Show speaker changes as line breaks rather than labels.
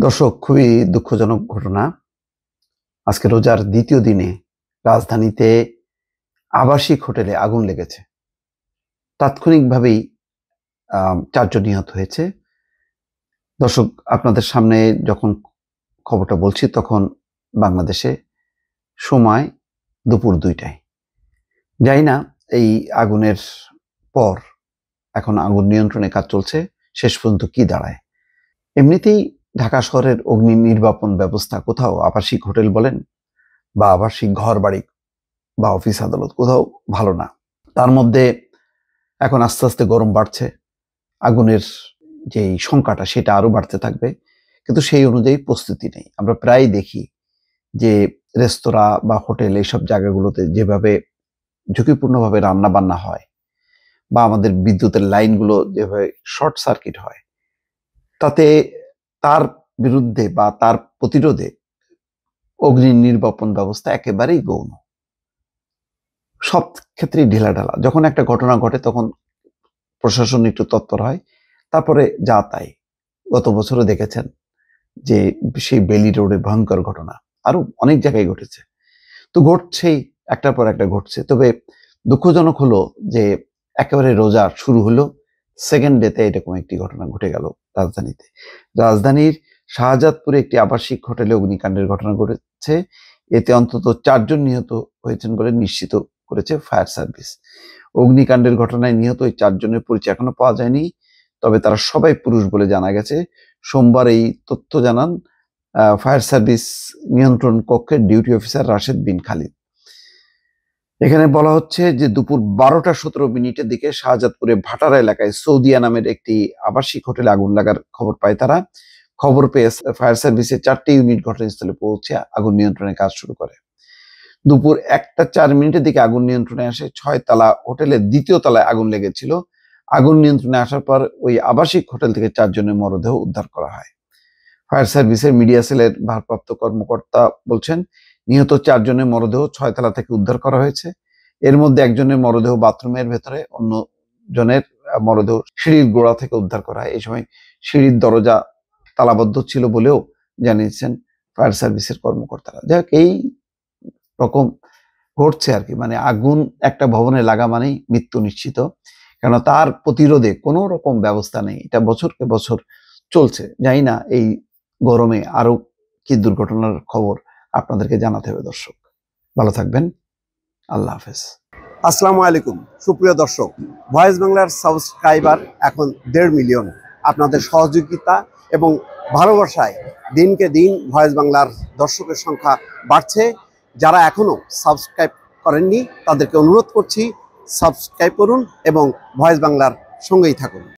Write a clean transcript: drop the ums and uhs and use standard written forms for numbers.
দর্শক, খুবই দুঃখজনক ঘটনা। আজকে রোজার দ্বিতীয় দিনে রাজধানীতে আবাসিক হোটেলে আগুন লেগেছে। তাৎক্ষণিকভাবেই ৪ জন নিহত হয়েছে। দর্শক, আপনাদের সামনে যখন খবরটা বলছি তখন বাংলাদেশে সময় দুপুর ২টায়। জানি না এই আগুনের পর এখন আগুন নিয়ন্ত্রণে কাজ চলছে, শেষ পর্যন্ত কি দাঁড়ায়। এমনিতেই ঢাকা শহরের অগ্নি নির্বাপন ব্যবস্থা কোথাও আবাসিক হোটেল বলেন বা আবাসিক ঘর বাড়ি বা অফিস আদালত কোথাও ভালো না। তার মধ্যে এখন আস্তে আস্তে গরম বাড়ছে, আগুনের যেই সংখ্যাটা সেটা আরো বাড়তে থাকবে, কিন্তু সেই অনুযায়ী প্রস্তুতি নেই। আমরা প্রায় দেখি যে রেস্তোরাঁ বা হোটেল এইসব জায়গাগুলোতে যেভাবে ঝুঁকিপূর্ণভাবে রান্না বান্না হয় বা আমাদের বিদ্যুতের লাইনগুলো যেভাবে শর্ট সার্কিট হয়, তাতে তার বিরুদ্ধে বা তার প্রতিরোধে অগ্নি নির্বাপন ব্যবস্থা একেবারেই গৌণ, সব ক্ষেত্রেই ঢিলাঢালা। যখন একটা ঘটনা ঘটে তখন প্রশাসন একটু তৎপর হয়, তারপরে যা তাই। গত বছরও দেখেছেন যে সেই বেলি রোডে ভয়ঙ্কর ঘটনা, আরো অনেক জায়গায় ঘটেছে। তো ঘটছেই, একটার পর একটা ঘটছে। তবে দুঃখজনক হলো যে একেবারে রোজা শুরু হলো, সেকেন্ড ডেতে এরকম একটি ঘটনা ঘটে গেল রাজধানীতে। রাজধানীর শাহজাদপুরে একটি আবাসিক হোটেলে অগ্নিকাণ্ডের ঘটনা ঘটেছে। এতে অন্তত ৪ জন নিহত হয়েছেন বলে নিশ্চিত করেছে ফায়ার সার্ভিস। অগ্নিকাণ্ডের ঘটনায় নিহত ওই ৪ জনের পরিচয় এখনো পাওয়া যায়নি, তবে তারা সবাই পুরুষ বলে জানা গেছে। সোমবার এই তথ্য জানান ফায়ার সার্ভিস নিয়ন্ত্রণ কক্ষের ডিউটি অফিসার রাশেদ বিন খালিদ। এখানে বলা হচ্ছে যে দুপুর ১২টা ১৭ মিনিটের দিকে শাহজাদপুরে ভাটারা এলাকায় সৌদিয়া নামের একটি আবাসিক হোটেলে আগুন লাগার খবর পায় তারা। খবর পেয়ে ফায়ার সার্ভিসের ৪টি ইউনিট ঘটনাস্থলে পৌঁছে আগুন নিয়ন্ত্রণের কাজ শুরু করে। দুপুর ১টা ৪ মিনিটের দিকে আগুন নিয়ন্ত্রণে আসে। ৬ তলা হোটেলের ২য় তলায় আগুন লেগেছিল। আগুন নিয়ন্ত্রণে আসার পর ওই আবাসিক হোটেল থেকে ৪ জনের মরদেহ উদ্ধার করা হয়। ফায়ার সার্ভিসের মিডিয়া সেলের ভারপ্রাপ্ত কর্মকর্তা বলছেন, নিহত ৪ জনের মরদেহ ৬ তলা থেকে উদ্ধার করা হয়েছে। এর মধ্যে একজনের মরদেহ বাথরুমের ভেতরে, অন্য জনের মরদেহ সিঁড়ির গোড়া থেকে উদ্ধার করা হয়। এই সময় সিঁড়ির দরজা তালাবদ্ধ ছিল বলেও জানিয়েছেন ফায়ার সার্ভিসের কর্মকর্তারা। যাই হোক, এই রকম ঘটছে আর কি। মানে আগুন একটা ভবনে লাগা মানেই মৃত্যু নিশ্চিত, কেন তার প্রতিরোধে কোনো রকম ব্যবস্থা নেই। এটা বছরকে বছর চলছে। জানি না এই গরমে আরো কি দুর্ঘটনার খবর আপনাদেরকে জানাতে হবে। দর্শক, ভালো থাকবেন। আল্লাহ হাফেজ।
আসসালামু আলাইকুম সুপ্রিয় দর্শক, ভয়েস বাংলার সাবস্ক্রাইবার এখন ১.৫ মিলিয়ন। আপনাদের সহযোগিতা এবং ভালোবাসায় দিনকে দিন ভয়েস বাংলার দর্শকের সংখ্যা বাড়ছে। যারা এখনো সাবস্ক্রাইব করেননি তাদেরকে অনুরোধ করছি, সাবস্ক্রাইব করুন এবং ভয়েস বাংলার সঙ্গেই থাকুন।